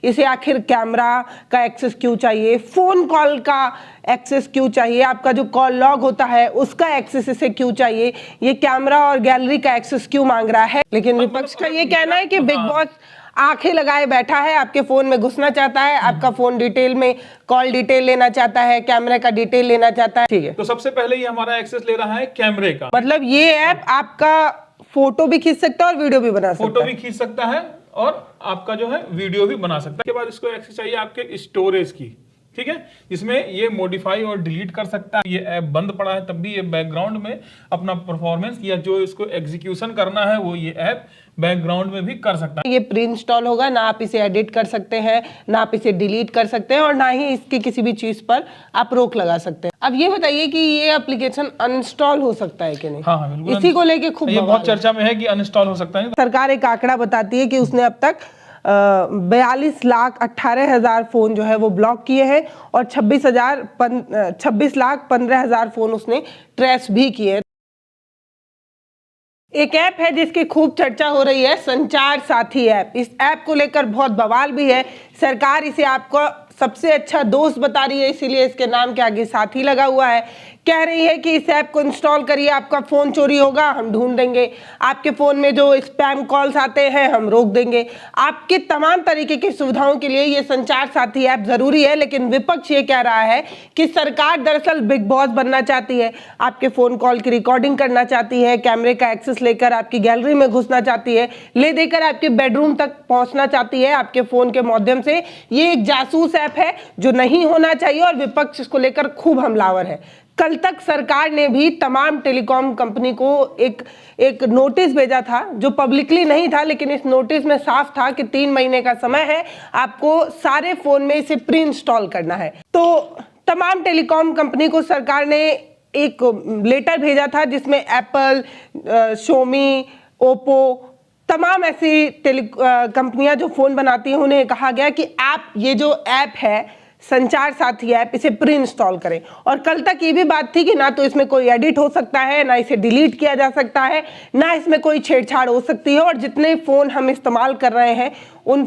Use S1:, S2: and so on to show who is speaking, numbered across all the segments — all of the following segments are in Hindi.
S1: इसे आखिर कैमरा का एक्सेस क्यों चाहिए, फोन कॉल का एक्सेस क्यों चाहिए, आपका जो कॉल लॉग होता है उसका एक्सेस इसे क्यों चाहिए, ये कैमरा और गैलरी का एक्सेस क्यों मांग रहा है। लेकिन विपक्ष का ये कहना है कि बिग बॉस आंखें लगाए बैठा है, आपके फोन में घुसना चाहता है, आपका फोन डिटेल में कॉल डिटेल लेना चाहता है, कैमरे का डिटेल लेना चाहता है। ठीक है,
S2: तो सबसे पहले ये हमारा एक्सेस ले रहा है कैमरे का,
S1: मतलब ये ऐप आपका फोटो भी खींच सकता है और वीडियो भी बना सकता है।
S2: फोटो भी खींच सकता है और आपका जो है वीडियो भी बना सकता है। उसके बाद इसको एक्सेस चाहिए आपके स्टोरेज की, ठीक है, जिसमें ये मॉडिफाई और डिलीट कर सकता है। ये ऐप बंद पड़ा है तब भी ये बैकग्राउंड में अपना परफॉर्मेंस या जो इसको एग्जीक्यूशन करना है वो ये ऐप बैकग्राउंड में भी कर सकता है।
S1: ये प्री इंस्टॉल होगा, ना आप इसे एडिट कर सकते हैं, ना आप इसे डिलीट कर सकते हैं और ना ही इसकी किसी भी चीज पर आप रोक लगा सकते हैं। अब ये बताइए कि ये एप्लीकेशन अनइंस्टॉल हो सकता है कि नहीं।
S2: हाँ बिल्कुल,
S1: इसी को लेके खूब
S2: ये बहुत चर्चा में है कि अनइंस्टॉल हो सकता है।
S1: सरकार एक आंकड़ा बताती है कि उसने अब तक 42,18,000 फोन जो है वो ब्लॉक किए हैं और 26,15,000 फोन उसने ट्रेस भी किए। एक ऐप है जिसकी खूब चर्चा हो रही है, संचार साथी ऐप। इस ऐप को लेकर बहुत बवाल भी है। सरकार इसे आपको सबसे अच्छा दोस्त बता रही है, इसीलिए इसके नाम के आगे साथी लगा हुआ है। कह रही है कि इस ऐप को इंस्टॉल करिए, आपका फोन चोरी होगा हम ढूंढ देंगे, आपके फोन में जो स्पैम कॉल्स आते हैं हम रोक देंगे, आपके तमाम तरीके की सुविधाओं के लिए ये संचार साथी ऐप जरूरी है। लेकिन विपक्ष ये कह रहा है कि सरकार दरअसल बिग बॉस बनना चाहती है, आपके फोन कॉल की रिकॉर्डिंग करना चाहती है, कैमरे का एक्सेस लेकर आपकी गैलरी में घुसना चाहती है, ले देकर आपके बेडरूम तक पहुंचना चाहती है आपके फोन के माध्यम से। ये एक जासूस ऐप है जो नहीं होना चाहिए और विपक्ष इसको लेकर खूब हमलावर है। कल तक सरकार ने भी तमाम टेलीकॉम कंपनी को एक नोटिस भेजा था जो पब्लिकली नहीं था, लेकिन इस नोटिस में साफ था कि 3 महीने का समय है, आपको सारे फोन में इसे प्री इंस्टॉल करना है। तो तमाम टेलीकॉम कंपनी को सरकार ने एक लेटर भेजा था जिसमें एप्पल, शोमी, ओप्पो, तमाम ऐसी कंपनियां जो फोन बनाती हैं उन्हें कहा गया कि आप ये जो ऐप है संचार साथी ऐप, इसे प्री इंस्टॉल करें। और कल तक ये भी बात थी कि ना तो इसमें कोई एडिट हो सकता है, ना इसे डिलीट किया जा सकता है, ना इसमें कोई छेड़छाड़ हो सकती है। और जितने फ़ोन हम इस्तेमाल कर रहे हैं उन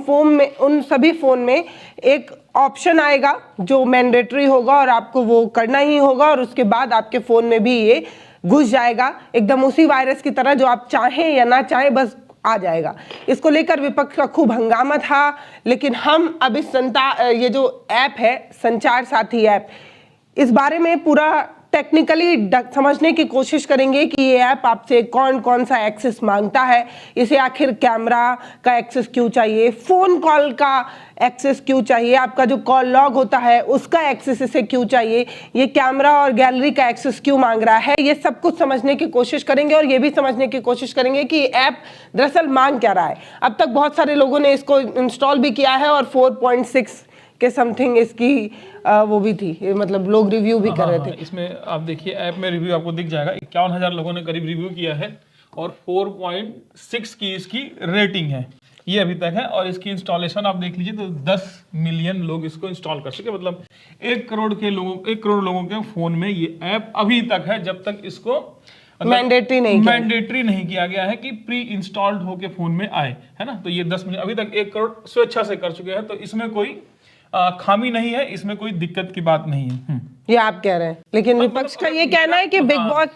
S1: सभी फ़ोन में एक ऑप्शन आएगा जो मैंडेटरी होगा और आपको वो करना ही होगा और उसके बाद आपके फ़ोन में भी ये घुस जाएगा, एकदम उसी वायरस की तरह, जो आप चाहें या ना चाहें बस आ जाएगा। इसको लेकर विपक्ष का खूब हंगामा था। लेकिन हम अब ये जो ऐप है संचार साथी ऐप, इस बारे में पूरा टेक्निकली समझने की कोशिश करेंगे कि ये ऐप आपसे कौन कौन सा एक्सेस मांगता है, इसे आखिर कैमरा का एक्सेस क्यों चाहिए, फोन कॉल का एक्सेस क्यों चाहिए, आपका जो कॉल लॉग होता है उसका एक्सेस इसे क्यों चाहिए, ये कैमरा और गैलरी का एक्सेस क्यों मांग रहा है। ये सब कुछ समझने की कोशिश करेंगे और ये भी समझने की कोशिश करेंगे कि ऐप दरअसल मांग क्या रहा है। अब तक बहुत सारे लोगों ने इसको इंस्टॉल भी किया है और 4.6 के समथिंग इसकी वो भी थी, मतलब लोग रिव्यू भी कर रहे थे।
S2: इसमें आप देखिए ऐप में रिव्यू आपको दिख जाएगा, 51,000 लोगों ने करीब रिव्यू किया है और 4.6 की इसकी रेटिंग है, ये अभी तक है। और इसकी इंस्टॉलेशन आप देख लीजिए तो 10 मिलियन लोग इसको इंस्टॉल कर सके, मतलब 1 करोड़ लोगों के फोन में ये ऐप अभी तक है, जब तक इसको मैंडेटरी नहीं किया गया है कि प्री इंस्टॉल्ड होके फोन में आए, है ना। तो ये 10 मिलियन अभी तक 1 करोड़ स्वेच्छा से कर चुके हैं, तो इसमें कोई खामी नहीं है, इसमें कोई दिक्कत की बात नहीं है।
S1: ये आप कह रहे हैं, लेकिन विपक्ष का ये कहना है कि बिग बॉस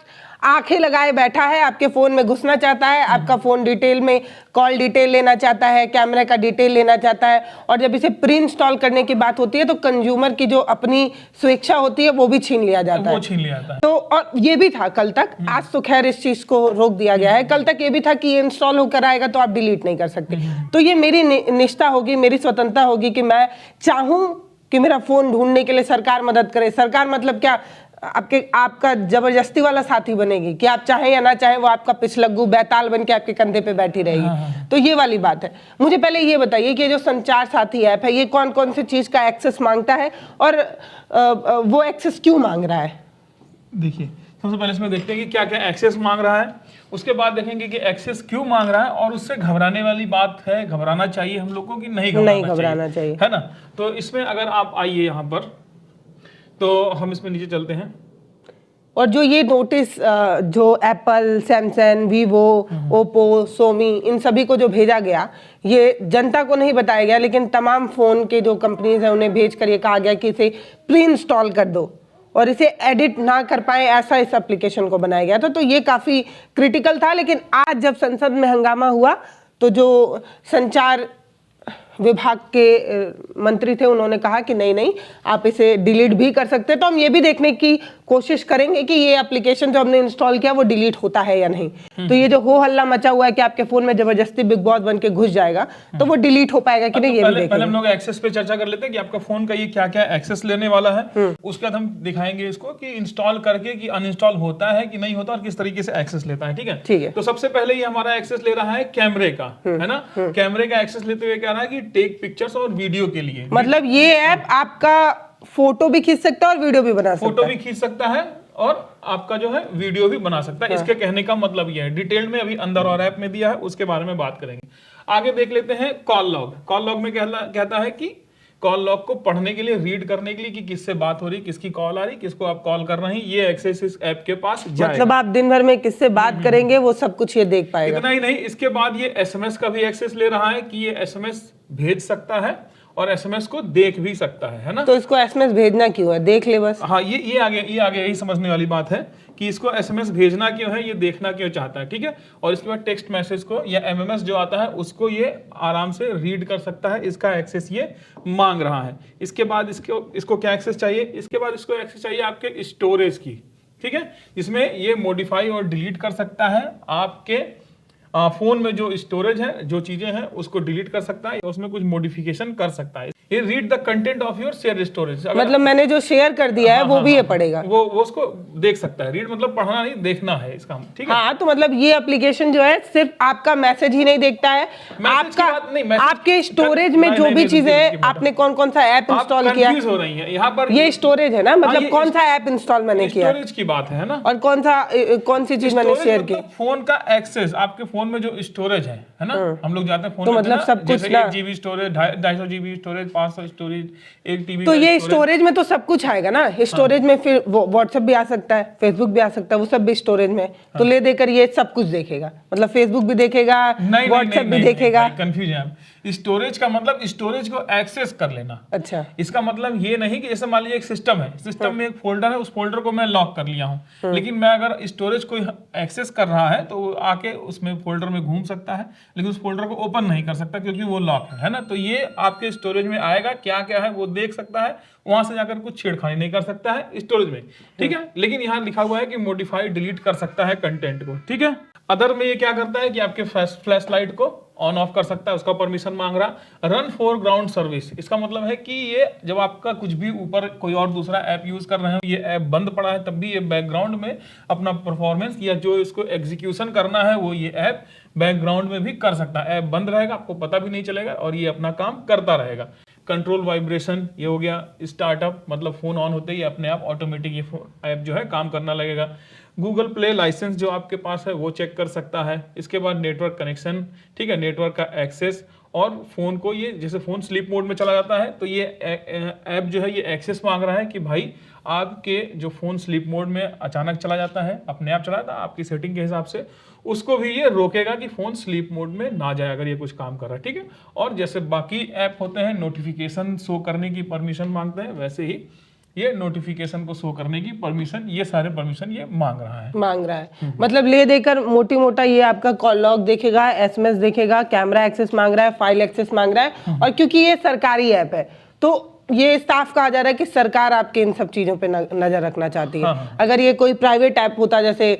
S1: आंखें लगाए बैठा है, आपके फोन में घुसना चाहता है, आपका फोन डिटेल में कॉल डिटेल लेना चाहता है, कैमरे का डिटेल लेना चाहता है, और जब इसे प्री इंस्टॉल करने की बात होती है तो कंज्यूमर की जो अपनी स्वेच्छा होती है वो भी छीन लिया जाता है। तो और ये भी था कल तक, आज तो खैर इस चीज को रोक दिया गया है। कल तक ये भी था कि ये इंस्टॉल होकर आएगा तो आप डिलीट नहीं कर सकते। तो ये मेरी निष्ठा होगी, मेरी स्वतंत्रता होगी कि मैं चाहूं कि मेरा फोन ढूंढने के लिए सरकार मदद करे। सरकार मतलब क्या, आपका जबरदस्ती वाला साथी बनेगी कि आप चाहें या ना चाहें वो आपका पिछलग्गू बैताल बन के आपके कंधे पे बैठी रहेगी। तो ये वाली बात है। मुझे पहले ये बताइए कि जो संचार साथी ऐप है ये कौन कौन सी चीज का एक्सेस मांगता है और वो एक्सेस क्यों मांग रहा है।
S2: देखिए सबसे पहले इसमें देखते हैं कि क्या क्या एक्सेस मांग रहा है, उसके बाद देखेंगे कि एक्सेस क्यों मांग रहा है और उससे घबराने वाली बात है, घबराना चाहिए हम लोग को कि नहीं घबराना चाहिए, है ना। तो इसमें अगर आप आइए यहाँ पर, तो हम इसमें नीचे चलते हैं
S1: और जो ये नोटिस जो Apple, Samsung, Vivo, Oppo, Xiaomi इन सभी को जो भेजा गया, ये जनता को नहीं बताया गया, लेकिन तमाम फ़ोन के जो कंपनीज हैं उन्हें भेज कर ये कहा गया कि इसे प्री इंस्टॉल कर दो और इसे एडिट ना कर पाए, ऐसा इस एप्लीकेशन को बनाया गया था। तो ये काफ़ी क्रिटिकल था। लेकिन आज जब संसद में हंगामा हुआ तो जो संचार विभाग के मंत्री थे उन्होंने कहा कि नहीं, आप इसे डिलीट भी कर सकते हैं। तो हम ये भी देखने की कोशिश करेंगे कि ये एप्लीकेशन जो हमने इंस्टॉल किया वो डिलीट होता है या नहीं। तो ये जो हो हल्ला मचा हुआ है कि आपके फोन में जबरदस्ती बिग बॉस बन के घुस जाएगा, तो वो डिलीट हो पाएगा कि नहीं, ये भी देखेंगे।
S2: पहले हम लोग एक्सेस पे चर्चा कर लेते हैं कि आपका फोन का ये क्या क्या एक्सेस लेने वाला है। उसके बाद हम दिखाएंगे इसको कि इंस्टॉल करके कि अनइंस्टॉल होता है कि नहीं होता और किस तरीके से एक्सेस लेता है। ठीक है। तो सबसे पहले ये हमारा एक्सेस ले रहा है कैमरे का, है ना। कैमरे का एक्सेस लेते हुए कह रहा है कि टेक पिक्चर्स और वीडियो के लिए,
S1: मतलब ये ऐप आपका फोटो भी खींच सकता है और वीडियो भी बना सकता है।
S2: फोटो भी खींच सकता है और आपका जो है वीडियो भी बना सकता है। इसके कहने का मतलब ये है, डिटेल में अभी अंदर और ऐप में दिया है, उसके बारे में बात करेंगे। आगे देख लेते हैं कॉल लॉग। कॉल लॉग में कहता है कि कॉल लॉग को पढ़ने के लिए, रीड करने के लिए कि किससे बात हो रही, किसकी कॉल आ रही, किसको आप कॉल कर रहे हैं, ये एक्सेस इस ऐप के पास जाएगा।
S1: मतलब आप दिन भर में किससे बात करेंगे वो सब कुछ ये देख पाएगा।
S2: इतना ही नहीं, इसके बाद ये एसएमएस का भी एक्सेस ले रहा है कि ये एसएमएस भेज सकता है और एसएमएस को देख भी सकता है ना।
S1: तो इसको एसएमएस भेजना क्यों है, देख ले बस।
S2: हाँ, ये आगे यही समझने वाली बात है कि इसको एसएमएस भेजना क्यों है, ये देखना क्यों चाहता है। ठीक है। और इसके बाद टेक्स्ट मैसेज को या एमएमएस जो आता है उसको ये आराम से रीड कर सकता है, इसका एक्सेस ये मांग रहा है। इसके बाद इसको क्या एक्सेस चाहिए, इसके बाद इसको एक्सेस चाहिए आपके स्टोरेज की। ठीक है, जिसमें ये मॉडिफाई और डिलीट कर सकता है आपके फोन में जो स्टोरेज है, जो चीजें हैं उसको डिलीट कर सकता है, उसमें कुछ मॉडिफिकेशन कर सकता है। ये read the content of your share storage,
S1: मतलब मैंने जो शेयर कर दिया है वो भी ये पढ़ेगा,
S2: वो उसको देख सकता है। रीड मतलब पढ़ना नहीं, देखना है इसका। ठीक है।
S1: हाँ, तो मतलब ये एप्लीकेशन जो है सिर्फ आपका मैसेज ही नहीं देखता है, आपके स्टोरेज में जो भी चीजें आपने कौन कौन सा ऐप इंस्टॉल किया,
S2: हो रही है यहाँ पर।
S1: ये स्टोरेज है ना, मतलब कौन सा ऐप इंस्टॉल मैंने किया,
S2: स्टोरेज की बात है ना,
S1: और कौन सी चीज मैंने शेयर की।
S2: फोन का एक्सेस, आपके फोन में जो स्टोरेज है ना, हम लोग जाते हैं फोन
S1: तो मतलब सब कुछ ना,
S2: 1 GB storage, 250 GB storage, 500 storage, 1 TB।
S1: तो ये स्टोरेज में तो सब कुछ आएगा ना। स्टोरेज में फिर व्हाट्सएप भी आ सकता है, फेसबुक भी आ सकता है, वो सब भी स्टोरेज में। तो ले देकर ये सब कुछ देखेगा, मतलब फेसबुक भी देखेगा, व्हाट्सएप भी देखेगा।
S2: कंफ्यूज है आप। स्टोरेज का मतलब स्टोरेज को एक्सेस कर लेना।
S1: अच्छा,
S2: इसका मतलब ये नहीं कि जैसे मान लीजिए एक सिस्टम है, सिस्टम में एक फोल्डर है, उस फोल्डर को मैं लॉक कर लिया हूँ, लेकिन मैं अगर स्टोरेज को एक्सेस कर रहा है तो आके उसमें फोल्डर में घूम सकता है, लेकिन उस फोल्डर को ओपन नहीं कर सकता क्योंकि वो लॉक है ना। तो ये आपके स्टोरेज में आएगा, क्या क्या है वो देख सकता है, वहां से जाकर कुछ छेड़खानी नहीं कर सकता है स्टोरेज में। ठीक है। लेकिन यहाँ लिखा हुआ है कि मॉडिफाई, डिलीट कर सकता है कंटेंट को। ठीक है। अदर में ये क्या करता है कि आपके फ्लैश लाइट को ऑन ऑफ कर सकता है, उसका परमिशन मांग रहा। रन फोरग्राउंड सर्विस, इसका मतलब है कि ये जब आपका कुछ भी ऊपर कोई और दूसरा ऐप यूज कर रहे हो, ये ऐप बंद पड़ा है, तब भी ये बैकग्राउंड में अपना परफॉर्मेंस या जो इसको एग्जीक्यूशन करना है वो ये ऐप बैकग्राउंड में भी कर सकता है। ऐप बंद रहेगा, आपको पता भी नहीं चलेगा और ये अपना काम करता रहेगा। कंट्रोल वाइब्रेशन, ये हो गया। स्टार्टअप, मतलब फोन ऑन होते ही अपने आप ऑटोमेटिक ये ऐप जो है काम करना लगेगा। गूगल प्ले लाइसेंस जो आपके पास है वो चेक कर सकता है। इसके बाद नेटवर्क कनेक्शन, ठीक है, नेटवर्क का एक्सेस, और फोन को ये जैसे फोन स्लीप मोड में चला जाता है तो ये ऐप जो है ये एक्सेस मांग रहा है कि भाई आपके जो फोन स्लीप मोड में अचानक चला जाता है, अपने आप चला जाता है आपकी सेटिंग के हिसाब से, उसको भी ये रोकेगा कि फोन स्लीप मोड में ना जाए अगर ये कुछ काम कर रहा है। ठीक है। और जैसे बाकी ऐप होते हैं नोटिफिकेशन शो करने की परमिशन मांगते हैं, वैसे ही ये नोटिफिकेशन को शो करने की परमिशन, ये सारे परमिशन ये मांग रहा है।
S1: मतलब ले देकर मोटी मोटा ये आपका कॉल लॉग देखेगा, एसएमएस देखेगा, कैमरा एक्सेस मांग रहा है, फाइल एक्सेस मांग रहा है। और क्योंकि ये सरकारी ऐप है तो ये साफ कहा जा रहा है कि सरकार आपके इन सब चीजों पे नजर रखना चाहती है। अगर ये कोई प्राइवेट ऐप होता जैसे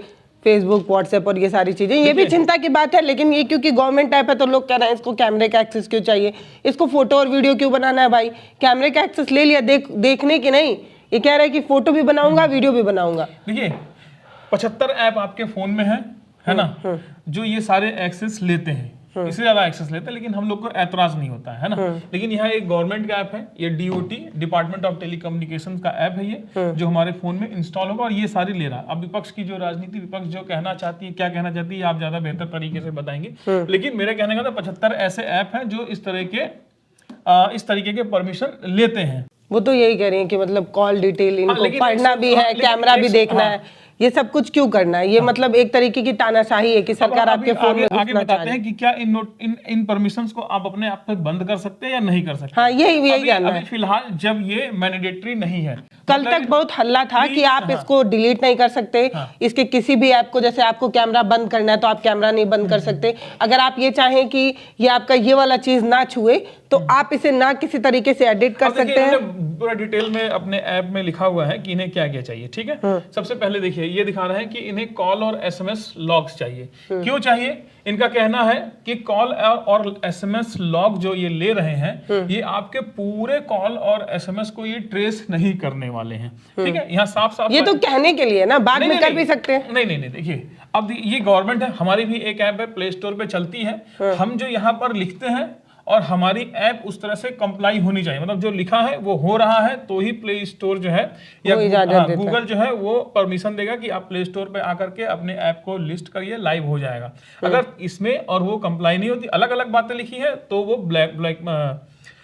S1: फेसबुक, व्हाट्सएप और ये सारी चीजें, ये भी चिंता की बात है, लेकिन ये क्योंकि गवर्नमेंट ऐप है तो लोग कह रहे हैं इसको कैमरे का एक्सेस क्यों चाहिए, इसको फोटो और वीडियो क्यों बनाना है। भाई कैमरे का एक्सेस ले लिया, देखने की नहीं, ये कह रहा है कि फोटो भी बनाऊंगा, वीडियो भी बनाऊंगा।
S2: देखिए 75 ऐप आपके फोन में है ना, जो ये सारे एक्सेस लेते हैं, इससे ज्यादा एक्सेस लेते हैं, लेकिन हम लोग को ऐतराज नहीं होता है ना। लेकिन यहाँ एक गवर्नमेंट का ऐप है, ये DOT, डिपार्टमेंट ऑफ टेलीकम्युनिकेशंस का ऐप है ये, जो हमारे फोन में इंस्टॉल होगा और ये सारी ले रहा है। अब विपक्ष की जो राजनीति, विपक्ष जो कहना चाहती है, क्या कहना चाहती है, आप ज्यादा बेहतर तरीके से बताएंगे। लेकिन मेरे कहने का 75 ऐसे ऐप हैं जो इस तरीके के परमिशन लेते हैं।
S1: वो तो यही कह रही है कि मतलब कॉल डिटेल इनको पढ़ना भी है, कैमरा भी देखना है, ये सब कुछ क्यों करना है? ये मतलब एक तरीके की तानाशाही है कि सरकार आपके फोन में
S2: आगे
S1: घुसना चाह
S2: बताते
S1: रही
S2: हैं कि क्या इन परमिशंस को आप अपने आप पे बंद कर सकते हैं या नहीं कर सकते।
S1: हाँ, यही जानना
S2: अभी
S1: है।
S2: फिलहाल जब ये मैंडेटरी नहीं है,
S1: कल तक बहुत हल्ला था कि आप इसको डिलीट नहीं कर सकते, इसके किसी भी ऐप को, जैसे आपको कैमरा बंद करना है तो आप कैमरा नहीं बंद कर सकते। अगर आप ये चाहें कि ये आपका ये वाला चीज ना छुए तो आप इसे ना किसी तरीके से एडिट कर सकते हैं।
S2: पूरा डिटेल में अपने ऐप में लिखा हुआ है कि इन्हें क्या क्या चाहिए। ठीक है, सबसे पहले देखिए ये दिखा रहा है कि इन्हें कॉल और एसएमएस लॉग्स चाहिए। क्यों चाहिए? इनका कहना है कि कॉल और एसएमएस लॉग जो ये ले रहे हैं, ये आपके पूरे कॉल और एसएमएस को ये ट्रेस नहीं करने वाले हैं। ठीक है, यहाँ साफ साफ
S1: ये तो कहने के लिए ना, बाद में कर भी सकते हैं।
S2: नहीं, देखिए अब ये गवर्नमेंट है, हमारी भी एक ऐप है, प्ले स्टोर पे चलती है। हम जो यहाँ पर लिखते हैं और हमारी ऐप उस तरह से कंप्लाई होनी चाहिए, मतलब जो लिखा है वो हो रहा है तो ही प्ले स्टोर जो है या गूगल जो है वो परमिशन देगा कि आप प्ले स्टोर पे आकर के अपने ऐप को लिस्ट करिए, लाइव हो जाएगा। अगर इसमें और वो कंप्लाई नहीं होती, अलग अलग बातें लिखी है, तो वो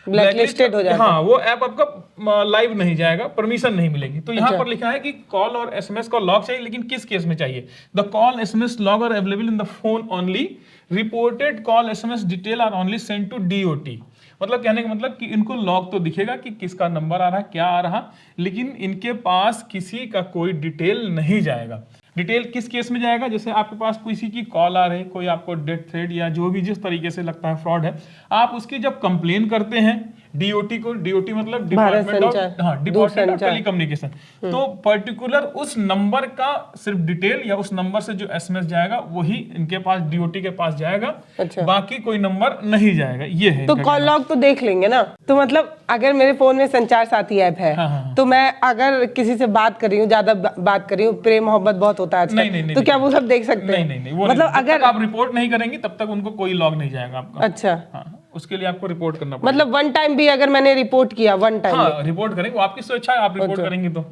S1: ब्लैकलिस्टेड हो जाएगा।
S2: हाँ, वो ऐप आपका लाइव नहीं जाएगा, परमिशन नहीं मिलेगी। तो यहाँ पर लिखा है कि कॉल और एसएमएस का लॉग चाहिए, लेकिन किस केस में चाहिए? The call SMS log are available in the phone only, reported call SMS detail are only send to DOT. मतलब कहने का मतलब कि इनको लॉग तो दिखेगा कि किसका नंबर आ रहा है, क्या आ रहा, लेकिन इनके पास किसी का कोई डिटेल नहीं जाएगा। डिटेल किस केस में जाएगा? जैसे आपके पास किसी की कॉल आ रही, कोई आपको डेथ थ्रेट या जो भी जिस तरीके से लगता है फ्रॉड है, आप उसकी जब कंप्लेन करते हैं डीओटी को, डीओटी मतलब डिपार्टमेंट ऑफ टेलीकम्युनिकेशन, तो पर्टिकुलर उस नंबर का सिर्फ डिटेल या उस नंबर से जो एसएमएस जाएगा वही इनके पास डीओटी के पास जाएगा। बाकी कोई नंबर नहीं जाएगा। ये है
S1: तो कॉल लॉग तो देख लेंगे ना। तो मतलब अगर मेरे फोन में संचार साथी ऐप है, तो मैं अगर किसी से बात कर रही हूँ, ज्यादा बात कर रही हूँ, प्रेम मोहब्बत बहुत होता है आजकल, तो क्या वो सब देख सकते हैं?
S2: नहीं,
S1: मतलब अगर
S2: आप रिपोर्ट नहीं करेंगे तब तक उनको कोई लॉग नहीं जाएगा आपका।
S1: अच्छा,
S2: उसके लिए आपको रिपोर्ट करना पड़ेगा।
S1: मतलब वन टाइम भी अगर मैंने रिपोर्ट किया, वन टाइम
S2: रिपोर्ट करेंगे, वो आपकी स्वेच्छा है, आप रिपोर्ट करेंगे तो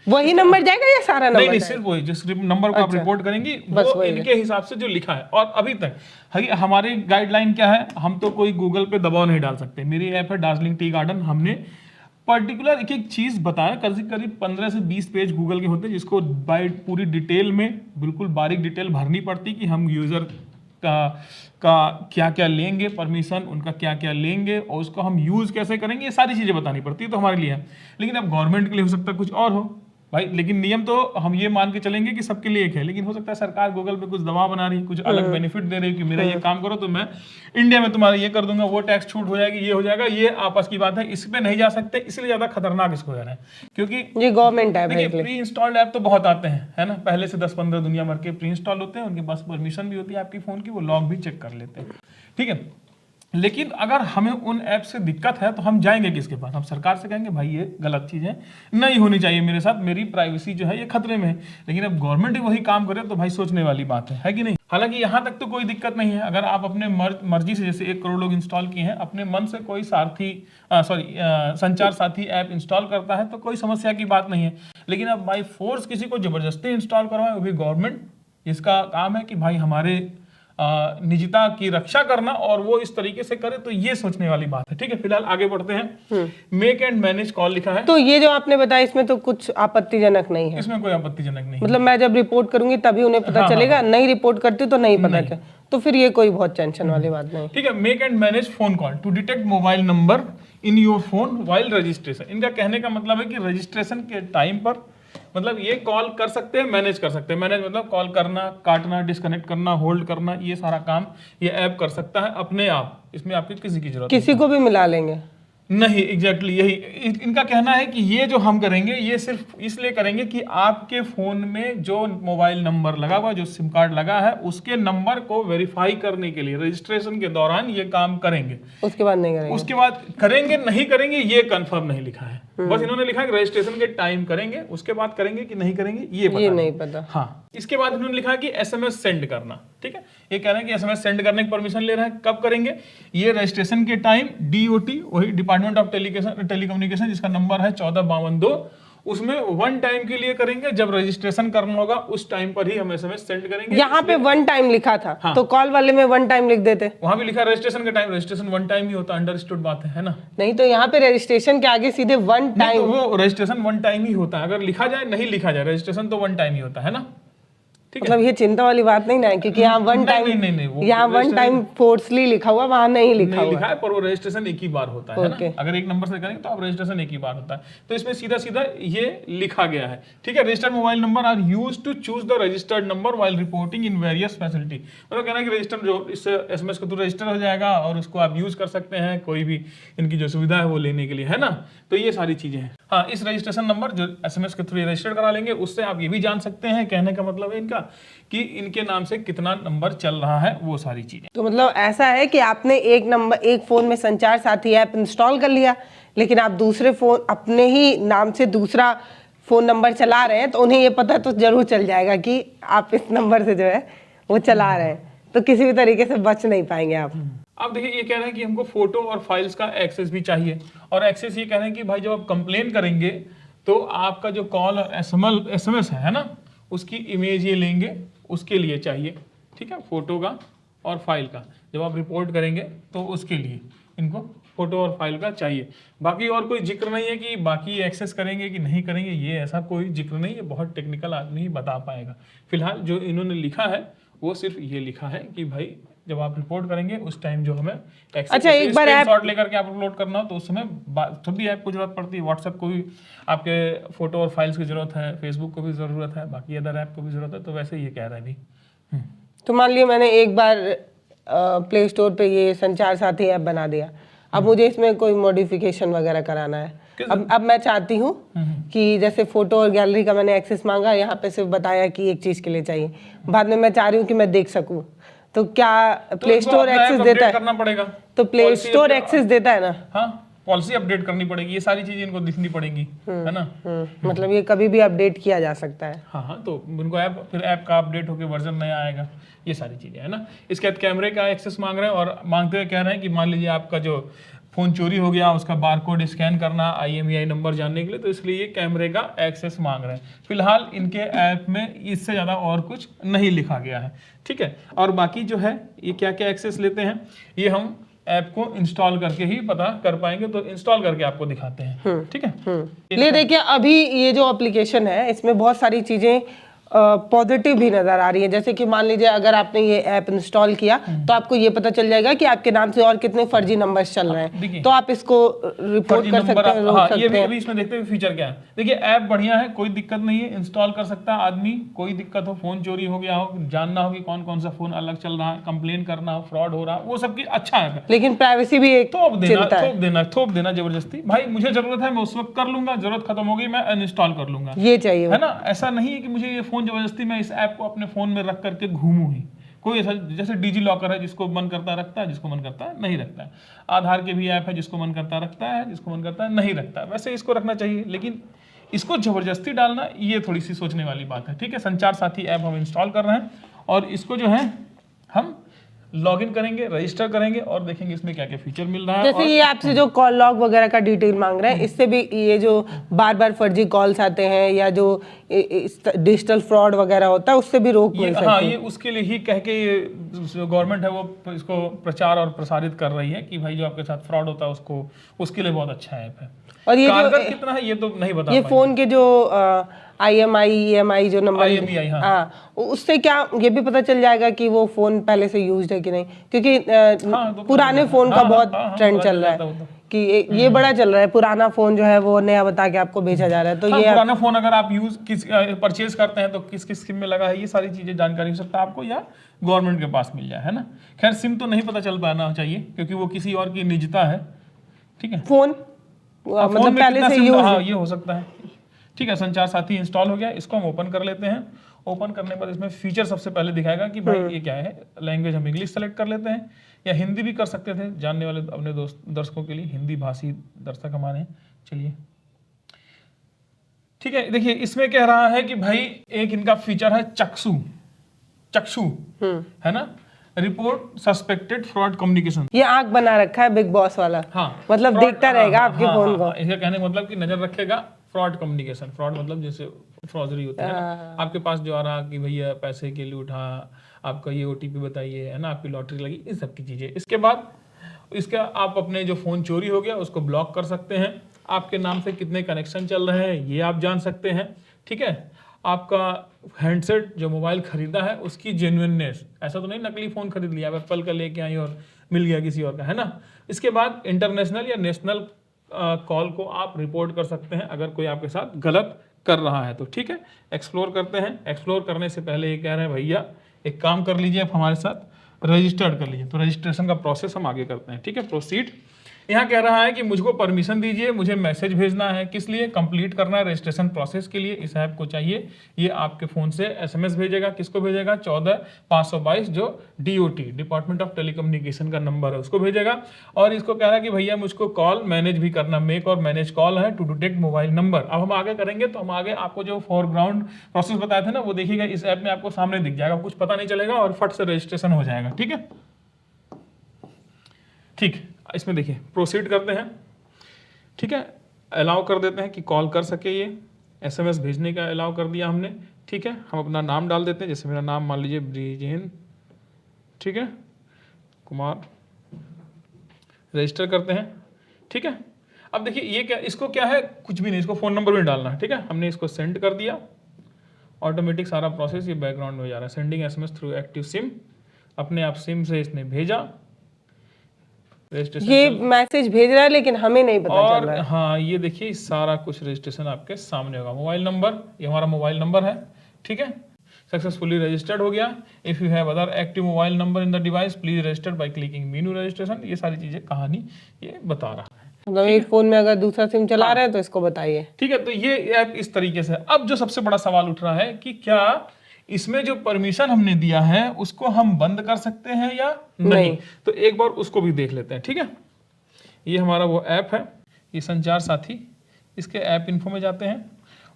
S1: वही नंबर जाएगा या सारा नंबर?
S2: नहीं, सिर्फ वही जिस नंबर को आप रिपोर्ट करेंगी वो इनके हिसाब से जो लिखा है। और अभी तक हमारी गाइडलाइन क्या है, हम तो कोई गूगल पे दबाव नहीं डाल सकते। मेरी ऐप है दार्जिलिंग टी गार्डन, हमने पर्टिकुलर एक चीज बताया, करीब 15 से 20 पेज गूगल के होते हैं, जिसको बाय पूरी डिटेल में बिल्कुल बारीक डिटेल भरनी पड़ती कि हम यूजर का क्या क्या लेंगे, परमिशन उनका क्या क्या लेंगे और उसको हम यूज कैसे करेंगे, ये सारी चीजें बतानी पड़ती है। तो हमारे लिए है, लेकिन अब गवर्नमेंट के लिए हो सकता है कुछ और हो भाई, लेकिन नियम तो हम ये मान के चलेंगे कि सबके लिए एक है। लेकिन हो सकता है सरकार गूगल पे कुछ दबाव बना रही है, कुछ अलग बेनिफिट दे रही है कि मेरा ये काम करो तो मैं इंडिया में तुम्हारा ये कर दूंगा, वो टैक्स छूट हो जाएगी, ये हो जाएगा। ये आपस की बात है, इस पे नहीं जा सकते, इसलिए ज्यादा खतरनाक इसको है, क्योंकि ये
S1: गवर्नमेंट ऐप है।
S2: प्री इंस्टॉल्ड ऐप तो बहुत आते हैं, है ना, पहले से 10-15 दुनिया भर के प्री इंस्टॉल होते हैं, उनके पास परमिशन भी होती है आपकी फोन की, वो लॉग भी चेक कर लेते हैं। ठीक है, लेकिन अगर हमें उन ऐप से दिक्कत है तो हम जाएंगे किसके पास? हम सरकार से कहेंगे भाई ये गलत चीज है, नहीं होनी चाहिए मेरे साथ, मेरी प्राइवेसी जो है ये खतरे में है। लेकिन अब गवर्नमेंट ही वही काम करे तो भाई सोचने वाली बात है कि नहीं? हालांकि यहाँ तक तो कोई दिक्कत नहीं है, अगर आप अपने मर्जी से, जैसे 1 करोड़ लोग इंस्टॉल किए हैं, अपने मन से कोई संचार साथी ऐप इंस्टॉल करता है तो कोई समस्या की बात नहीं है। लेकिन अब बाई फोर्स किसी को जबरदस्ती इंस्टॉल करवाए, वो भी गवर्नमेंट, इसका काम है कि भाई हमारे निजता की रक्षा करना, और वो इस तरीके से करे तो ये सोचने वाली बात है। ठीक है, फिलहाल आगे बढ़ते हैं। मेक एंड मैनेज कॉल लिखा है,
S1: तो ये जो आपने बताया इसमें तो कुछ आपत्तिजनक नहीं है?
S2: इसमें कोई आपत्तिजनक नहीं,
S1: मतलब मैं जब रिपोर्ट करूंगी तभी उन्हें पता चलेगा, नहीं रिपोर्ट करती तो नहीं पता चलेगा, तो फिर ये कोई बहुत टेंशन वाली बात नहीं।
S2: ठीक है, make and manage phone call to detect mobile number in your phone while registration. इनका कहने का मतलब है कि रजिस्ट्रेशन के टाइम पर, मतलब ये कॉल कर सकते हैं, मैनेज कर सकते हैं। मैनेज मतलब कॉल करना, काटना, डिस्कनेक्ट करना, होल्ड करना, ये सारा काम ये ऐप कर सकता है अपने आप, इसमें आपकी किसी की जरूरत
S1: किसी को भी मिला लेंगे
S2: नहीं। एग्जैक्टली यही इनका कहना है कि ये जो हम करेंगे ये सिर्फ इसलिए करेंगे कि आपके फोन में जो मोबाइल नंबर लगा हुआ, जो सिम कार्ड लगा है, उसके नंबर को वेरीफाई करने के लिए रजिस्ट्रेशन के दौरान ये काम करेंगे।
S1: उसके बाद नहीं करेंगे,
S2: उसके बाद करेंगे नहीं करेंगे ये कंफर्म नहीं लिखा है, बस इन्होंने लिखा है कि रजिस्ट्रेशन के टाइम करेंगे, उसके बाद करेंगे कि नहीं करेंगे ये
S1: नहीं पता।
S2: हाँ, इसके बाद इन्होंने लिखा है कि एसएमएस सेंड करना। ठीक है, ये कह रहे हैं कि एसएमएस सेंड करने की परमिशन ले रहे हैं, कब करेंगे? ये रजिस्ट्रेशन के टाइम डीओटी, वही डिपार्टमेंट ऑफ टेलीकम्युनिकेशन, जिसका नंबर है 14522, उसमें 1 टाइम के लिए करेंगे, जब रजिस्ट्रेशन करना होगा उस टाइम पर ही हम SMS सेंड करेंगे।
S1: यहाँ पे 1 टाइम लिखा था,
S2: हाँ।
S1: तो कॉल वाले में 1 टाइम लिख देते।
S2: वहां भी लिखा रजिस्ट्रेशन का टाइम, रजिस्ट्रेशन 1 टाइम ही होता है, अंडरस्टूड बात है ना?
S1: नहीं तो यहाँ पे रजिस्ट्रेशन के आगे सीधे 1
S2: नहीं, तो
S1: टाइम।
S2: वो रजिस्ट्रेशन 1 टाइम ही होता है, अगर लिखा जाए नहीं लिखा जाए, रजिस्ट्रेशन तो 1 टाइम ही होता है ना? ठीक है,
S1: मतलब ये चिंता वाली बात नहीं ना है, क्योंकि यहाँ 1 टाइम,
S2: नहीं, वो
S1: यहाँ 1 टाइम फोर्सली लिखा हुआ, वहाँ नहीं लिखा
S2: नहीं
S1: हुआ।
S2: लिखा है, पर वो रजिस्ट्रेशन एक ही बार होता है
S1: Okay.
S2: ना? अगर एक नंबर से करेंगे तो आप रजिस्ट्रेशन एक ही बार होता है, तो इसमें सीधा सीधा ये लिखा गया है। ठीक है, registered mobile number are used to choose the registered number while reporting in various facility. मतलब कहना है कि रजिस्टर जो इससे SMS के थ्रू रजिस्टर हो जाएगा और उसको आप यूज कर सकते हैं कोई भी इनकी जो सुविधा है वो लेने के लिए, है ना? तो ये सारी चीजें हैं। हाँ, इस रजिस्ट्रेशन नंबर जो SMS के थ्रू रजिस्टर करा लेंगे, उससे आप ये भी जान सकते हैं, कहने का मतलब है इनका कि इनके नाम से कितना नंबर चल रहा है, वो सारी चीजें।
S1: तो मतलब ऐसा है कि आपने एक फोन में संचार साथी ऐप इंस्टॉल कर लिया, लेकिन आप दूसरे फोन अपने ही नाम से दूसरा फोन नंबर चला रहे हैं, तो उन्हें ये पता तो जरूर चल जाएगा कि आप इस नंबर से जो है वो चला रहे हैं, तो किसी भी तरीके से बच नहीं पाएंगे आप।
S2: अब देखिए, ये कह रहे हैं कि हमको फोटो और फाइल्स का एक्सेस भी चाहिए, और एक्सेस ये कह रहे हैं कि भाई जब आप कंप्लेन करेंगे तो आपका जो कॉल और SMS है ना, उसकी इमेज ये लेंगे, उसके लिए चाहिए। ठीक है, फोटो का और फाइल का जब आप रिपोर्ट करेंगे तो उसके लिए इनको फोटो और फाइल का चाहिए। बाकी और कोई जिक्र नहीं है कि बाकी एक्सेस करेंगे कि नहीं करेंगे, ये ऐसा कोई जिक्र नहीं है, बहुत टेक्निकल आदमी ही बता पाएगा। फिलहाल जो इन्होंने लिखा है वो सिर्फ ये लिखा है कि भाई जब आप रिपोर्ट करेंगे उस टाइम जो हमें एक्सेस,
S1: अच्छा, एक बार
S2: स्क्रीनशॉट लेकर के आप अपलोड करना हो तो उस समय सभी ऐप को जरूरत पड़ती है। व्हाट्सएप को भी आपके फोटो और फाइल्स की जरूरत है, फेसबुक को भी जरूरत है, बाकी अदर ऐप को भी जरूरत है, तो वैसे ही ये कह रहा है अभी।
S1: तो मान लिया मैंने एक बार प्ले स्टोर पे ये संचार साथी ऐप बना दिया, अब मुझे इसमें कोई मॉडिफिकेशन वगैरह कराना है। अब मैं चाहती हूँ कि जैसे फोटो और गैलरी का मैंने एक्सेस मांगा, यहाँ पे सिर्फ बताया कि एक चीज के लिए चाहिए, बाद में मैं चाह रही हूँ कि मैं देख सकूँ, तो क्या प्ले स्टोर एक्सेस देता है?
S2: करना पड़ेगा,
S1: तो प्ले स्टोर एक्सेस देता है ना?
S2: हाँ, पॉलिसी अपडेट करनी पड़ेगी, ये सारी चीजें इनको दिखनी पड़ेंगी, है ना?
S1: मतलब ये कभी भी अपडेट किया जा सकता है।
S2: हाँ, तो उनको फिर ऐप का अपडेट होकर वर्जन नया आएगा, ये सारी चीजें, है ना? इसके बाद कैमरे का एक्सेस मांग रहे हैं, और मांगते हुए कह रहे हैं कि मान लीजिए आपका जो फोन चोरी हो गया, उसका बारकोड स्कैन करना IMEI नंबर जानने के लिए, तो इसलिए ये कैमरे का एक्सेस मांग रहे हैं। फिलहाल इनके ऐप में इससे ज़्यादा और कुछ नहीं लिखा गया है। ठीक है, और बाकी जो है ये क्या क्या एक्सेस लेते हैं, ये हम ऐप को इंस्टॉल करके ही पता कर पाएंगे, तो इंस्टॉल करके आपको दिखाते हैं। ठीक है,
S1: ये देखिए, अभी ये जो एप्लीकेशन है इसमें बहुत सारी चीजें पॉजिटिव भी नजर आ रही है। जैसे कि मान लीजिए अगर आपने ये ऐप इंस्टॉल किया तो आपको ये पता चल जाएगा कि आपके नाम से और कितने फर्जी नंबर्स चल रहे हैं, तो आप इसको रिपोर्ट कर सकते हैं, रोक सकते हैं।
S2: ये भी इसमें देखते हैं फीचर क्या है। देखिए, ऐप बढ़िया है, कोई दिक्कत नहीं है, इंस्टॉल कर सकता है आदमी। कोई दिक्कत हो, फोन चोरी हो गया हो, जानना हो कि कौन कौन सा फोन अलग चल रहा है, कंप्लेन करना हो, फ्रॉड हो रहा है, वो सब की अच्छा है।
S1: लेकिन प्राइवेसी भी एक
S2: थोप देना जबरदस्ती, भाई मुझे जरूरत है मैं उस वक्त कर लूंगा, जरूरत खत्म हो गई मैं अनइंस्टॉल कर लूंगा,
S1: ये चाहिए,
S2: है ना? ऐसा नहीं है कि मुझे ये फोन जबरदस्ती मैं इस ऐप को अपने फोन में रख करके घूमूं ही। कोई ऐसा, जैसे डिजी लॉकर है, जिसको मन करता रखता है, जिसको मन करता है नहीं रखता है। आधार के भी ऐप है, जिसको मन करता रखता है, जिसको मन करता है नहीं रखता है। वैसे इसको रखना चाहिए, लेकिन इसको जबरदस्ती डालना ये थोड़ी सी सोचने वाली बात है। ठीक है, संचार साथी ऐप हम इंस्टॉल कर रहे हैं, और इसको जो है हम लॉगिन करेंगे, रजिस्टर करेंगे, और देखेंगे इसमें क्या क्या फीचर मिल रहा है।
S1: जैसे ये आपसे जो कॉल लॉग वगैरह का डिटेल मांग रहे हैं, इससे भी ये जो बार बार फर्जी कॉल्स आते हैं या जो डिजिटल फ्रॉड वगैरह होता है, उससे भी रोक मिल सकती है।
S2: हाँ, ये उसके लिए ही कह के ये गवर्नमेंट है वो इसको प्रचार और प्रसारित कर रही है कि भाई जो आपके साथ फ्रॉड होता है उसको, उसके लिए बहुत अच्छा ऐप है।
S1: और ये
S2: कारगर कितना है ये तो नहीं बता
S1: ये फोन के जो IMEI EMI जो नंबर,
S2: हाँ,
S1: उससे क्या ये भी पता चल जाएगा कि वो फोन पहले से यूज्ड है कि नहीं, क्योंकि
S2: तो
S1: पुराने फोन का बहुत ट्रेंड चल रहा है कि ये बड़ा चल रहा है, पुराना फोन जो है वो नया बता के आपको बेचा जा रहा है। तो ये
S2: पुराना फोन अगर आप परचेज करते हैं तो किस किस स्कीम में लगा है, ये सारी चीजें जानकारी हो सकता है आपको, या गवर्नमेंट के पास मिल जाए, है ना? खैर, सिम तो नहीं पता चल पाना चाहिए क्योंकि वो किसी और की निजता है। ठीक है,
S1: फोन मतलब पहले से यूज,
S2: हाँ, ये हो सकता है। ठीक है, संचार साथी इंस्टॉल हो गया, इसको हम ओपन कर लेते हैं। ओपन करने पर इसमें फीचर सबसे पहले दिखाएगा कि भाई ये क्या है। लैंग्वेज हम इंग्लिश सेलेक्ट कर लेते हैं, या हिंदी भी कर सकते थे, जानने वाले अपने दर्शकों के लिए, हिंदी भाषी दर्शक हमारे। चलिए, ठीक है, देखिए इसमें कह रहा है कि भाई एक इनका फीचर है चक्षु, है ना? Report suspected fraud communication.
S1: ये आंख बना रखा है बिग बॉस वाला,
S2: हाँ,
S1: मतलब देखता रहेगा आपके फोन को।
S2: इसका कहने का मतलब कि नजर रखेगा फ्रॉड कम्युनिकेशन, फ्रॉड मतलब जैसे फ्रॉडरी होता है ना, आपके पास जो आ रहा कि भैया पैसे के लिए उठा, आपका ये ओटीपी बताइए, है ना, आपकी लॉटरी लगी, इन सब की चीज़ें। इसके बाद इसका आप अपने जो फ़ोन चोरी हो गया उसको ब्लॉक कर सकते हैं, आपके नाम से कितने कनेक्शन चल रहे हैं ये आप जान सकते हैं, ठीक है। आपका हैंडसेट जो मोबाइल खरीदा है उसकी जेन्युइननेस, ऐसा तो नहीं नकली फ़ोन खरीद लिया, आप एप्पल का लेके आई और मिल गया किसी और का, है ना। इसके बाद इंटरनेशनल या नेशनल कॉल को आप रिपोर्ट कर सकते हैं अगर कोई आपके साथ गलत कर रहा है तो, ठीक है। एक्सप्लोर करते हैं। एक्सप्लोर करने से पहले ये कह रहे हैं भैया एक काम कर लीजिए, आप हमारे साथ रजिस्टर्ड कर लीजिए। तो रजिस्ट्रेशन का प्रोसेस हम आगे करते हैं, ठीक है। प्रोसीड। यहाँ कह रहा है कि मुझको परमिशन दीजिए, मुझे मैसेज भेजना है, किस लिए, कंप्लीट करना है रजिस्ट्रेशन प्रोसेस के लिए इस ऐप को चाहिए। ये आपके फ़ोन से एसएमएस भेजेगा, किसको भेजेगा, 14522 जो DOT डिपार्टमेंट ऑफ टेलीकम्युनिकेशन का नंबर है उसको भेजेगा। और इसको कह रहा है कि भैया मुझको कॉल मैनेज भी करना, मेक और मैनेज कॉल है टू डिटेक्ट मोबाइल नंबर। अब हम आगे करेंगे तो हम आगे आपको जो फोरग्राउंड प्रोसेस बताए थे ना वो देखिएगा इस ऐप में आपको सामने दिख जाएगा, कुछ पता नहीं चलेगा और फट से रजिस्ट्रेशन हो जाएगा, ठीक है। ठीक, इसमें देखिए प्रोसीड करते हैं, ठीक है। अलाउ कर देते हैं कि कॉल कर सके, ये एसएमएस भेजने का अलाउ कर दिया हमने, ठीक है। हम अपना नाम डाल देते हैं, जैसे मेरा नाम मान लीजिए ब्रिजेन, ठीक है, कुमार। रजिस्टर करते हैं, ठीक है। अब देखिए ये क्या, इसको क्या है, कुछ भी नहीं, इसको फ़ोन नंबर भी डालना है, ठीक है। हमने इसको सेंड कर दिया, ऑटोमेटिक सारा प्रोसेस ये बैकग्राउंड में जा रहा है। Sending SMS through active SIM, अपने आप सिम से इसने भेजा,
S1: ये मैसेज भेज रहा है लेकिन हमें नहीं पता चल रहा है।
S2: हाँ ये देखिए सारा कुछ रजिस्ट्रेशन आपके सामने होगा। मोबाइल नंबर, ये हमारा मोबाइल नंबर है, ठीक है। सक्सेसफुली रजिस्टर्ड हो गया। If you have other active mobile number in the device please register by clicking menu registration. ये सारी चीजें कहानी ये बता रहा है।
S1: मतलब एक फोन में अगर दूसरा सिम चला रहे हैं तो इसको बताइए,
S2: ठीक है। तो ये ऐप इस तरीके से। अब जो सबसे बड़ा सवाल उठ रहा है कि क्या इसमें जो परमिशन हमने दिया है उसको हम बंद कर सकते हैं या नहीं। तो एक बार उसको भी देख लेते हैं, ठीक है। ये हमारा वो ऐप है, ये संचार साथी, इसके ऐप इन्फो में जाते हैं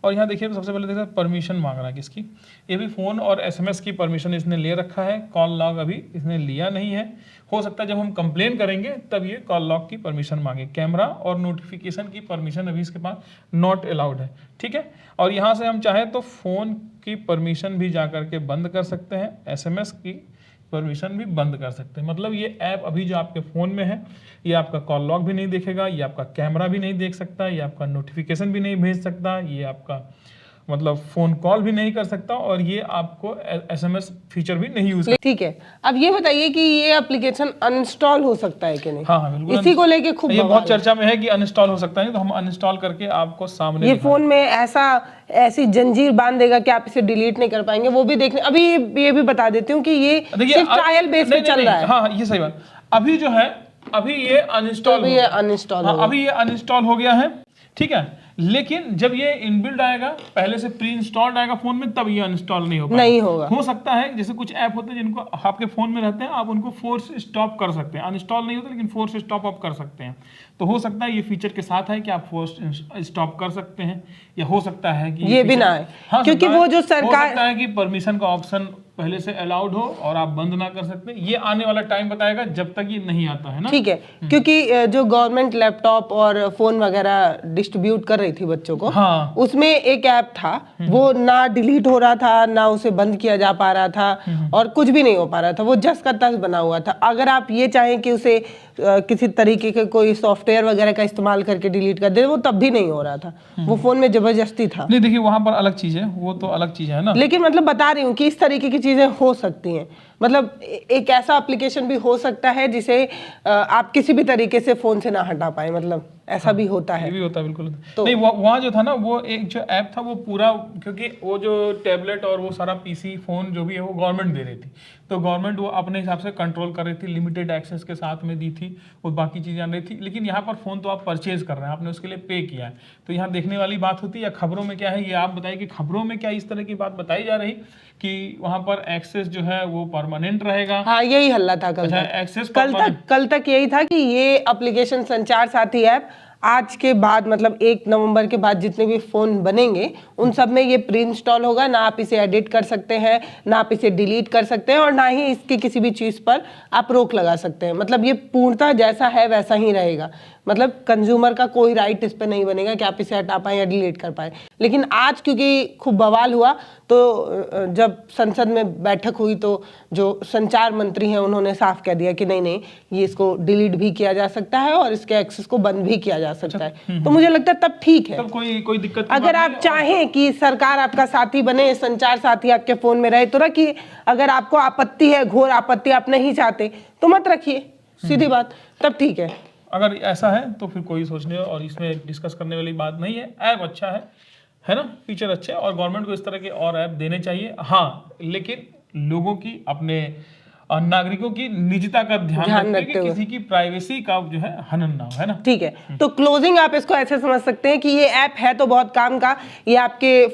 S2: और यहाँ देखिए सबसे पहले देखिए परमिशन मांग रहा है किसकी। ये भी फ़ोन और एसएमएस की परमिशन इसने ले रखा है, कॉल लॉग अभी इसने लिया नहीं है। हो सकता है जब हम कंप्लेन करेंगे तब ये कॉल लॉग की परमिशन मांगे। कैमरा और नोटिफिकेशन की परमिशन अभी इसके पास नॉट अलाउड है, ठीक है। और यहाँ से हम चाहें तो फ़ोन की परमिशन भी जा करके बंद कर सकते हैं, एसएमएस की परमिशन भी बंद कर सकते हैं। मतलब ये ऐप अभी जो आपके फ़ोन में है ये आपका कॉल लॉग भी नहीं देखेगा, ये आपका कैमरा भी नहीं देख सकता, ये आपका नोटिफिकेशन भी नहीं भेज सकता, ये आपका मतलब फ़ोन कॉल भी नहीं कर सकता और ये आपको एसएमएस फीचर भी नहीं यूज़।
S1: ठीक है। अब ये बताइए कि ये एप्लीकेशन अनइंस्टॉल हो सकता है कि नहीं।
S2: हाँ बिल्कुल,
S1: इसी को लेके खूब
S2: ये बहुत चर्चा में है कि अनइंस्टॉल हो सकता है, तो हम अनइंस्टॉल करके आपको सामने
S1: ये फोन में ऐसी जंजीर बांध देगा कि आप इसे डिलीट नहीं कर पाएंगे। वो भी देखने, अभी ये भी बता देती हूँ कि ये सिर्फ ट्रायल बेस पे चल रहा है।
S2: हाँ ये सही बात। अभी जो है अभी ये अनइंस्टॉल अभी ये अनइंस्टॉल हो गया है, ठीक है। लेकिन जब ये इनबिल्ड आएगा, पहले से प्री इंस्टॉल्ड आएगा फोन में, तब ये अनइंस्टॉल नहीं होगा, नहीं होगा। हो सकता है जैसे कुछ ऐप होते हैं जिनको आपके फोन में रहते हैं, आप उनको फोर्स स्टॉप कर सकते हैं। अनइंस्टॉल नहीं होता लेकिन फोर्स स्टॉप आप कर सकते हैं। तो हो सकता है ये फीचर के साथ है कि आप फोर्स स्टॉप कर सकते हैं, या हो सकता है कि ये भी ना है। हाँ, क्योंकि वो जो सरकार, हो सकता है कि परमिशन का ऑप्शन पहले से अलाउड हो और आप बंद ना कर सकते। ये आने वाला टाइम बताएगा जब तक ये नहीं आता है ना, ठीक है। क्योंकि जो गवर्नमेंट लैपटॉप और फोन वगैरह डिस्ट्रीब्यूट कर रही थी बच्चों को, हाँ, उसमें एक ऐप था, वो ना डिलीट हो रहा था, ना उसे बंद किया जा पा रहा था और कुछ भी नहीं हो पा रहा था। वो जस का तस बना हुआ था। अगर आप ये चाहें कि उसे किसी तरीके के कोई सॉफ्टवेयर वगैरह का इस्तेमाल करके डिलीट कर दे, वो तब भी नहीं हो रहा था। वो फोन में जबरदस्ती था। नहीं देखिए वहां पर अलग चीज है, वो तो अलग चीज है ना। लेकिन मतलब बता रही हूँ कि इस तरीके की चीजें हो सकती हैं। मतलब एक ऐसा एप्लीकेशन भी हो सकता है जिसे आप किसी भी तरीके से फोन से ना हटा पाए, मतलब ऐसा भी होता है। ये भी होता है बिल्कुल। तो नहीं वहाँ जो था ना, वो एक जो ऐप था वो पूरा, क्योंकि वो जो टैबलेट और वो सारा पीसी फोन जो भी है वो गवर्नमेंट दे रही थी, तो गवर्नमेंट वो अपने हिसाब से कंट्रोल कर रही थी, लिमिटेड एक्सेस के साथ में दी थी, और बाकी चीज़ें आन रही थी। लेकिन यहाँ पर फ़ोन तो आप परचेज कर रहे हैं, आपने उसके लिए पे किया है, तो यहाँ देखने वाली बात होती है। या खबरों में क्या है ये आप बताइए कि खबरों में क्या इस तरह की बात बताई जा रही कि वहाँ पर एक्सेस जो है वो परमानेंट रहेगा। हाँ यही हल्ला था कल तक। एक्सेस कल तक यही था कि ये एप्लीकेशन संचार साथी ऐप
S1: आज के बाद मतलब 1 नवंबर के बाद जितने भी फ़ोन बनेंगे उन सब में ये प्री इंस्टॉल होगा, ना आप इसे एडिट कर सकते हैं, ना आप इसे डिलीट कर सकते हैं और ना ही इसकी किसी भी चीज़ पर आप रोक लगा सकते हैं। मतलब ये पूर्णतः जैसा है वैसा ही रहेगा। मतलब कंज्यूमर का कोई राइट इस पर नहीं बनेगा कि आप इसे हटा पाएँ या डिलीट कर पाएँ। लेकिन आज क्योंकि खूब बवाल हुआ तो जब संसद में बैठक हुई तो जो संचार मंत्री हैं उन्होंने साफ कह दिया कि नहीं ये इसको डिलीट भी किया जा सकता है और इसके एक्सेस को बंद भी किया जा सकता है। तो मुझे लगता है तब ठीक है,
S2: तब कोई दिक्कत
S1: अगर आप चाहें कि सरकार आपका साथी बने, संचार साथी आपके फोन में रहे तो रखिए। अगर आपको आपत्ति है, घोर आपत्ति, आप नहीं चाहते तो मत रखिए, सीधी बात, तब ठीक है।
S2: अगर ऐसा है तो फिर कोई सोचने और इसमें डिस्कस करने वाली बात नहीं है। ऐप अच्छा है ना, फीचर अच्छे हैं और गवर्नमेंट को इस तरह के और ऐप देने चाहिए। हाँ, लेकिन लोगों की, अपने नागरिकों की निजता का ध्यान रखते हुए किसी की प्राइवेसी का जो है हनन ना हो, है ना।
S1: ठीक है, तो क्लोजिंग आप इसको ऐसे समझ सकते हैं कि ये ऐप है तो बहुत काम का, ये आपके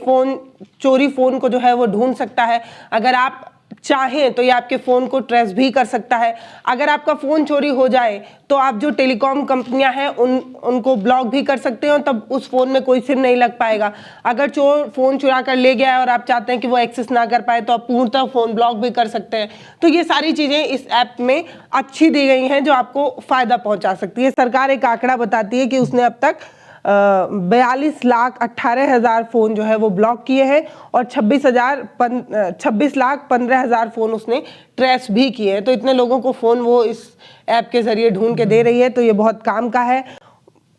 S1: चोरी फोन को जो है वो ढूंढ सकता है। अगर आप चाहें तो ये आपके फ़ोन को ट्रेस भी कर सकता है। अगर आपका फ़ोन चोरी हो जाए तो आप जो टेलीकॉम कंपनियां हैं उनको ब्लॉक भी कर सकते हो, तब उस फ़ोन में कोई सिम नहीं लग पाएगा। अगर चोर फ़ोन चुरा कर ले गया है और आप चाहते हैं कि वो एक्सेस ना कर पाए तो आप पूर्णतः फ़ोन ब्लॉक भी कर सकते हैं। तो ये सारी चीज़ें इस ऐप में अच्छी दी गई हैं जो आपको फ़ायदा पहुँचा सकती है। सरकार एक आंकड़ा बताती है कि उसने अब तक 42,18,000 फ़ोन जो है वो ब्लॉक किए हैं और 26,15,000 फ़ोन उसने ट्रेस भी किए हैं। तो इतने लोगों को फ़ोन वो इस ऐप के ज़रिए ढूंढ के दे रही है, तो ये बहुत काम का है।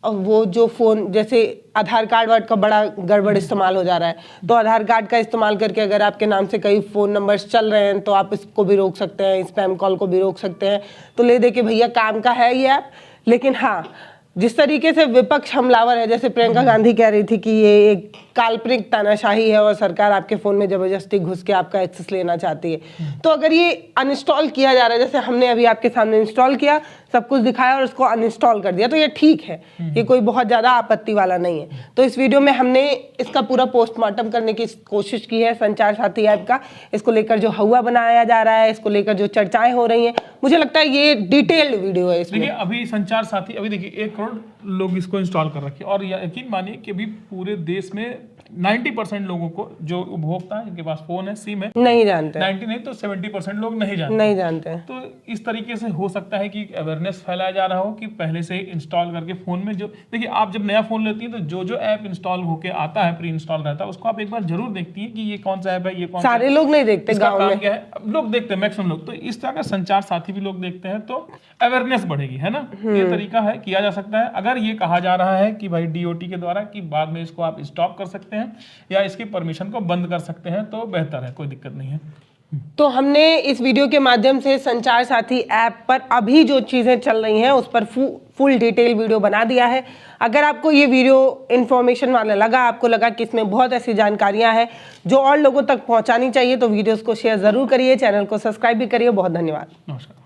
S1: वो जो फ़ोन, जैसे आधार कार्ड वार्ड का बड़ा गड़बड़ इस्तेमाल हो जा रहा है, तो आधार कार्ड का इस्तेमाल करके अगर आपके नाम से कई फ़ोन नंबर्स चल रहे हैं तो आप इसको भी रोक सकते हैं, स्पैम कॉल को भी रोक सकते हैं। तो ले दे के भैया काम का है ये ऐप। लेकिन हाँ, जिस तरीके से विपक्ष हमलावर है, जैसे प्रियंका गांधी कह रही थी कि ये एक काल्पनिक तानाशाही है और सरकार आपके फ़ोन में ज़बरदस्ती घुस के आपका एक्सेस लेना चाहती है, तो अगर ये अनइंस्टॉल किया जा रहा है, जैसे हमने अभी आपके सामने इंस्टॉल किया, सब कुछ दिखाया और उसको अनइंस्टॉल कर दिया, तो ये ठीक है, ये कोई बहुत ज़्यादा आपत्ति वाला नहीं है। तो इस वीडियो में हमने इसका पूरा पोस्टमार्टम करने की कोशिश की है संचार साथी ऐप का। इसको लेकर जो हवा बनाया जा रहा है, इसको लेकर जो चर्चाएं हो रही हैं, मुझे लगता है ये डिटेल्ड वीडियो है इसमें।
S2: देखिए अभी संचार साथी, अभी देखिए 1 करोड़ लोग इसको इंस्टॉल कर रखे और यकीन मानिए कि अभी पूरे देश में 90% लोगों को, जो उपभोक्ता है जिनके पास फोन है, सिम है,
S1: नहीं जानते,
S2: 90 नहीं तो 70% लोग नहीं जानते हैं। तो इस तरीके से हो सकता है कि अवेयरनेस फैलाया जा रहा हो कि पहले से इंस्टॉल करके फोन में जो, देखिए आप जब नया फोन लेती हैं तो जो ऐप इंस्टॉल होके आता है, प्री इंस्टॉल रहता है, उसको आप एक बार जरूर देखती हैं कि ये कौन सा ऐप है, ये कौन
S1: सारे लोग नहीं देखते,
S2: गाँव में क्या है, लोग देखते हैं, मैक्सिमम लोग। तो इस तरह का संचार साथी भी लोग देखते हैं तो अवेयरनेस बढ़ेगी, है ना। ये तरीका है, किया जा सकता है। अगर ये कहा जा रहा है कि भाई DOT के द्वारा कि बाद में इसको आप स्टॉप कर सकते हैं या इसकी परमिशन को बंद कर सकते हैं, तो बेहतर है, कोई दिक्कत नहीं है।
S1: तो हमने इस वीडियो के माध्यम से संचार साथी ऐप पर अभी जो चीज़ें चल रही हैं उस पर फुल डिटेल वीडियो बना दिया है। अगर आपको ये वीडियो इन्फॉर्मेशन वाला लगा, आपको लगा कि इसमें बहुत ऐसी जानकारियां हैं जो और लोगों तक पहुंचानी चाहिए, तो वीडियोस को शेयर ज़रूर करिए, चैनल को सब्सक्राइब भी करिए। बहुत धन्यवाद।
S2: नमस्कार।